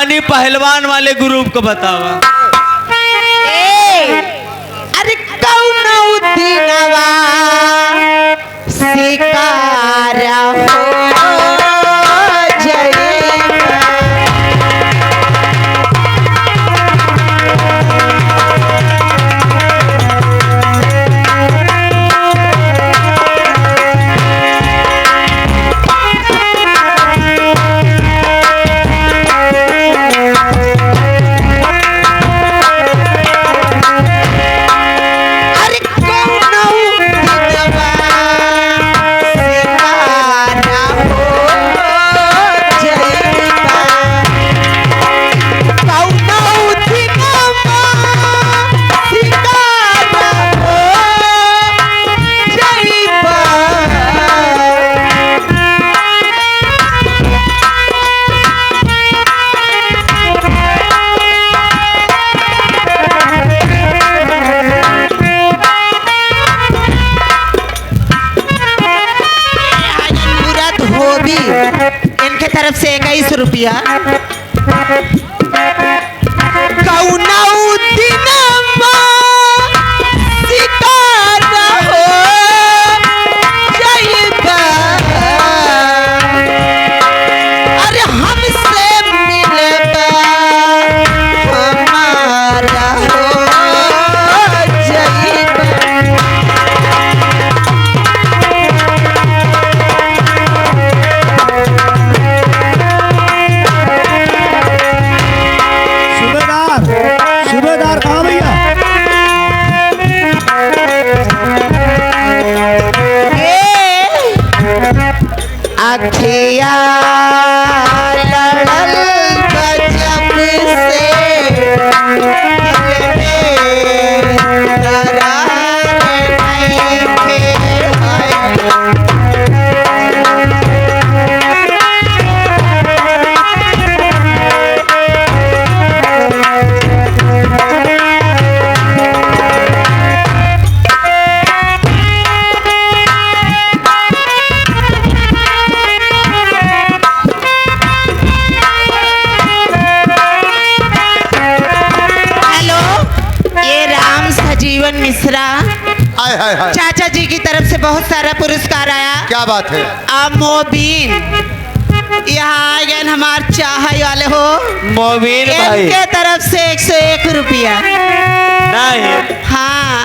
पहलवानी पहलवान वाले ग्रुप को बतावा। अरे कौनो दिनवा शिकारा हो इनके तरफ से 21 रुपया। अरे हमसे मिलबा हमारा हो सूबेदार कहाँ भैया? अखिया लड़ल गजब से दिल में करार नइखे जीवन मिश्रा चाचा जी की तरफ से बहुत सारा पुरस्कार आया। क्या बात है? आप मोबिन यहाँ आए हमारे चाहने वाले हो। मोबिन भाई इनके तरफ से 101 रुपया। नहीं हाँ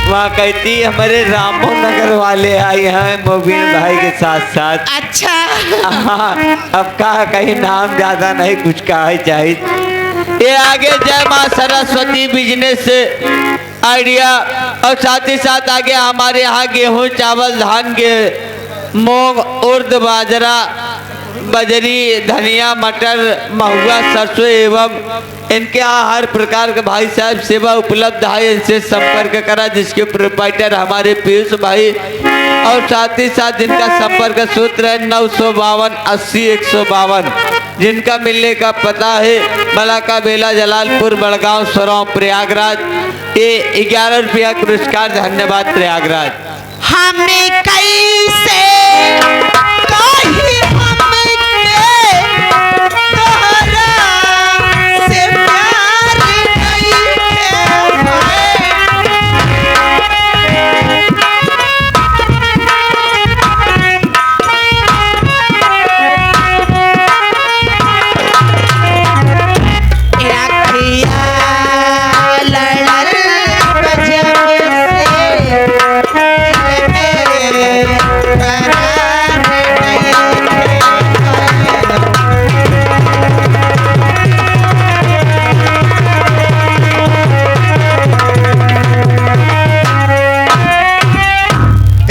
वहाँ कहती हमारे रामो नगर वाले आए हैं मोबिन भाई के साथ साथ। अच्छा हाँ, अब कहा कहीं नाम ज्यादा नहीं कुछ कहा चाहिए। ये आगे जय माँ सरस्वती बिजनेस आइडिया और साथ ही साथ आगे हमारे यहाँ गेहूँ चावल धान के मूंग उर्द बाजरा बजरी धनिया मटर महुआ सरसों एवं इनके यहाँ हर प्रकार के भाई साहब सेवा उपलब्ध है। इनसे संपर्क करा जिसके प्रोपाइटर हमारे पीयूष भाई और साथ ही साथ जिनका संपर्क सूत्र है 952 80 152 जिनका मिलने का पता है मलाका बेला जलालपुर बड़गांव सराव प्रयागराज। ये 11 रुपया पुरस्कार। धन्यवाद प्रयागराज। हमें कैसे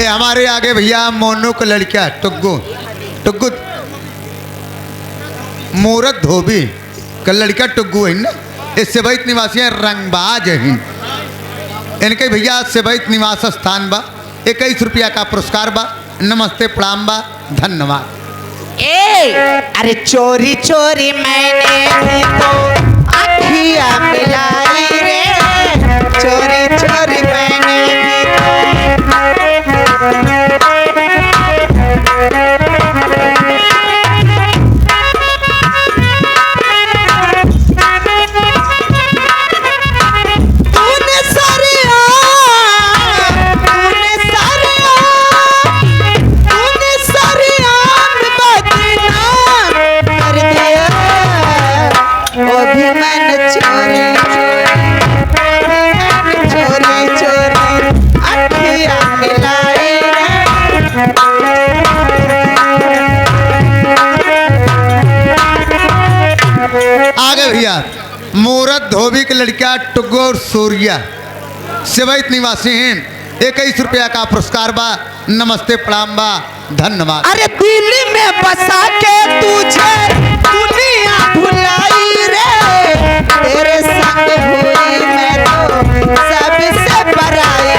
हमारे आगे भैया मोनू का लड़का टुग्गू टुग्गू मूरत धोबी का लड़का टुग्गू है ना। इस सेवैत निवासी है रंगबाज है इनके भैया सेवैत निवास स्थान बा 21 रुपया का पुरस्कार बा। नमस्ते प्रणाम बा धन्यवाद। अरे चोरी चोरी मैंने भी तो अखियाँ मिलाई रे चोरी चोरी मैंने भी तो चोरी चोरी चोरी अखियाँ मिलाई आगे भैया मूरत धोबी के लड़किया टुग्गो और सूर्या सेवैत निवासी हैं। 21 रुपया का पुरस्कार बा। नमस्ते प्रणाम बा, धन्यवाद। अरे दिल्ली में बसा के तुझे दुनिया भुलाई रे, तेरे संग हुई मैं तो सबसे पराई।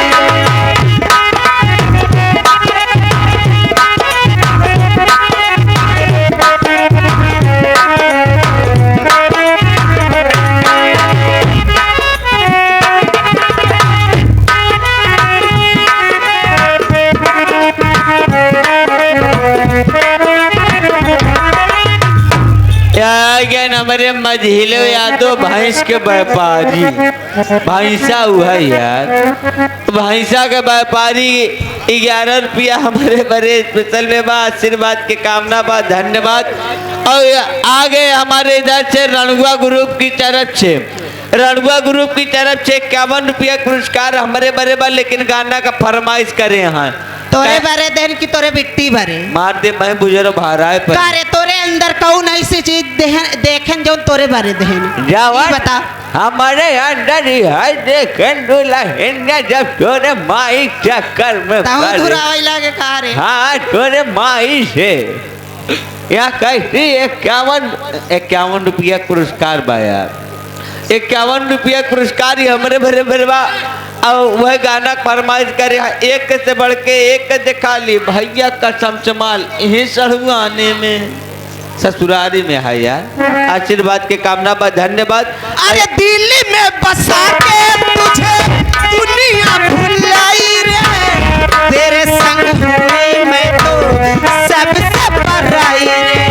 हमारे मझिलो यादव भैंस के व्यापारी भैंसा हुआ यार, भैंसा के व्यापारी 11 रुपया हमारे बड़े स्पेशल में बा। आशीर्वाद के कामना बा, धन्यवाद। और आगे हमारे इधर से रणुआ ग्रुप की तरफ से 51 रुपया पुरस्कार हमारे बड़े बा, लेकिन गाना का फरमाइश करे यहाँ तोरे बारे देन की तोरे बिट्टी बारे मार दे मैं बुजुर्ग भाराए पर कारे तोरे अंदर कौन ऐसी चीज देखें जो तोरे बारे देन जावा बता। हमारे अंदर ही है देखें दुल्हनिया जब तोरे माई चक्कर में ताऊ धुरावई लागे कारे। हाँ तोरे माई से यहाँ कैसी 51 रुपया पुरस्कार बा यार। 51 रुपया पुरस्कार ही हमारे भरे भरवा। और वह गाना फरमाइश करे एक से बढ़ के एक दिखा ली भैया कसम से माल यही सड़ुआने में ससुरारी में है यार। आशीर्वाद के कामना बा, धन्यवाद। अरे दिल्ली में बसा के तुझे दुनिया भुलाई रे, तेरे संग हुई मैं तो सबसे पराई रे।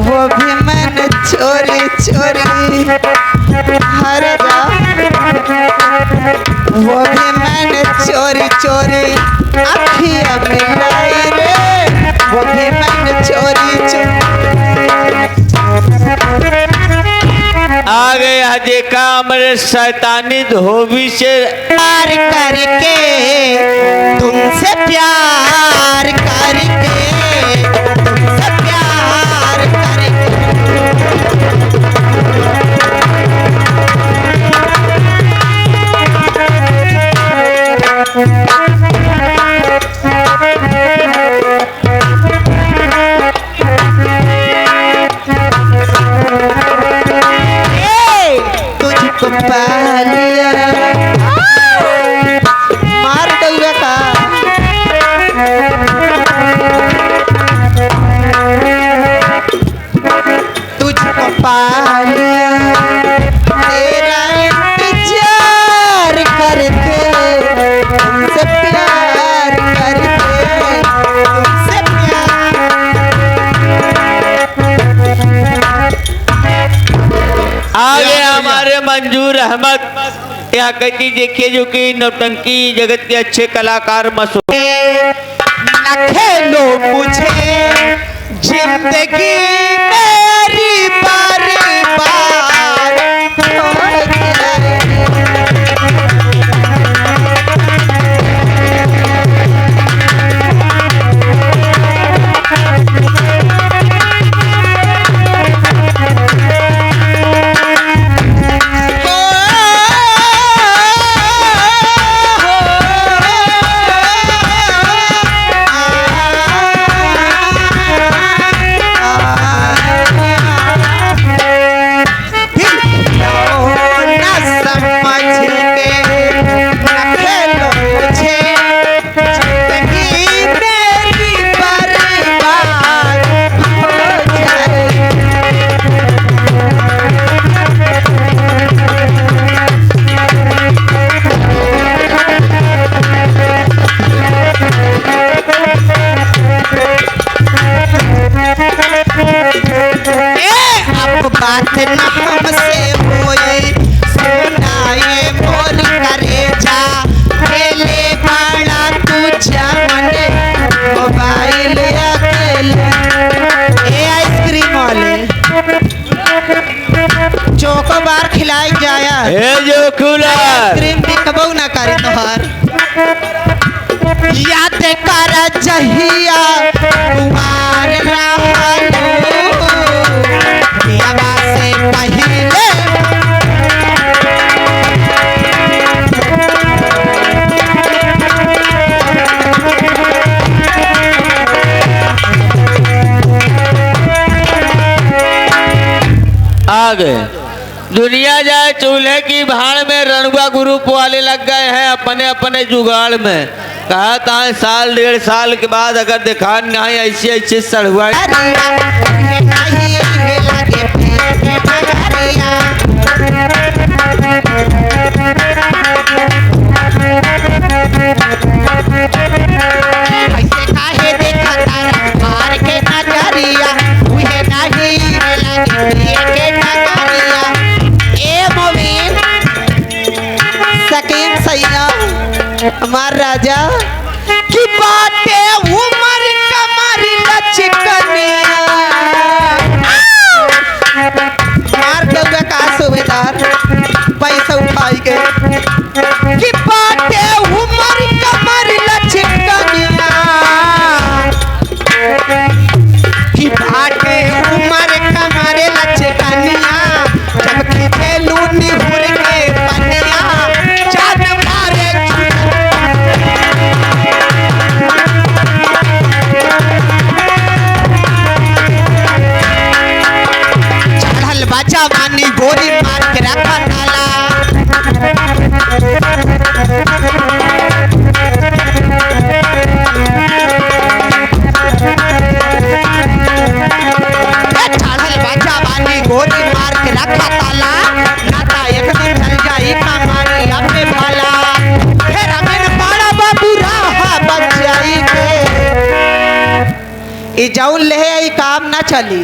वो भी मैंने चोरी चोरी हर वो भी मैंने चोरी चोरी अखियाँ मिलाई रे, वो भी मैंने चोरी चोरी। आगे देखा हमारे शैतानी धोबी से प्यार करके तुमसे प्यार करके तुमसे प्यार करके तुझको पा लिया मार दऊगा का। तुझको पा लिया तेरा इंतजार करके तुमसे प्यार करके तुमसे प्यार। आगे हमारे मंजूर अहमद यहाँ कहती देखिए जो कि नौटंकी जगत के अच्छे कलाकार मशहूर। न खेलो मुझे जिंदगी मेरी बार बार हो जाए। ए जो कूलर क्रीम दिखबो ना करी तोहर याद कर जहिया कुमार रहलू पियावा से पहिले आ गए। दुनिया जाए चूल्हे की भाड़ में, रणुआ ग्रुप वाले लग गए हैं अपने अपने जुगाड़ में। कहा था साल 1.5 साल के बाद अगर दिखा नहीं ऐसे ऐसे सड़ुआ हमार राजा की बाटे उमर कमरी लचकनिया मार दूंगा का सुबेदार पैसा उठाई के की बाटे उमर कमरी लचकनिया की बाटे उमर कमरी लचकनिया जब खिचेलू निहुर के पनिया चांद मारे जवानी गोली मार के रखा ताला जवानी गोली मार के रखा ताला नाता एक दिन चल जाई कमारी अपने भाला फिर हमें बड़ा बाबू रहा बचाई के ई जौन ले ई काम ना चली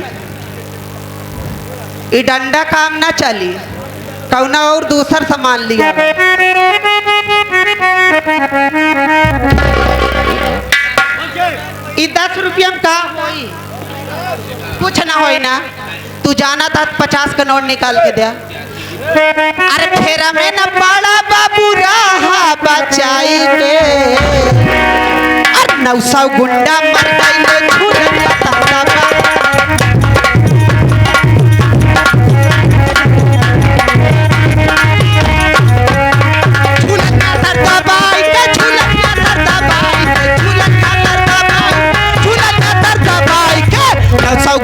ये डंडा काम ना चली कौना और दूसर सामान लिया ये 10 रुपया में का होई कुछ ना होई ना तू जाना था 50 का नोट निकाल के दिया अरे फेरा में ना बड़ा बाबू रहा बचाई के अरे 900 गुंडा मर गई झूलन बताता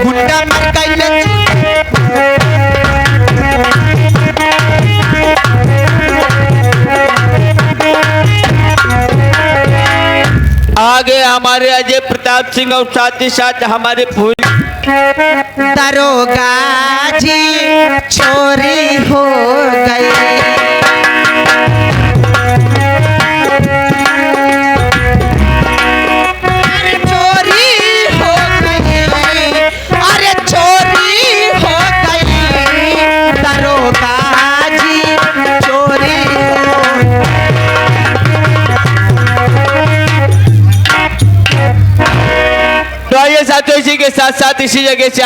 गुंडा मर गई आगे हमारे अजय प्रताप सिंह और साथ ही साथ हमारे फूल दरोगा जी चोरी हो गई तो इसी के साथ साथ इसी जगह से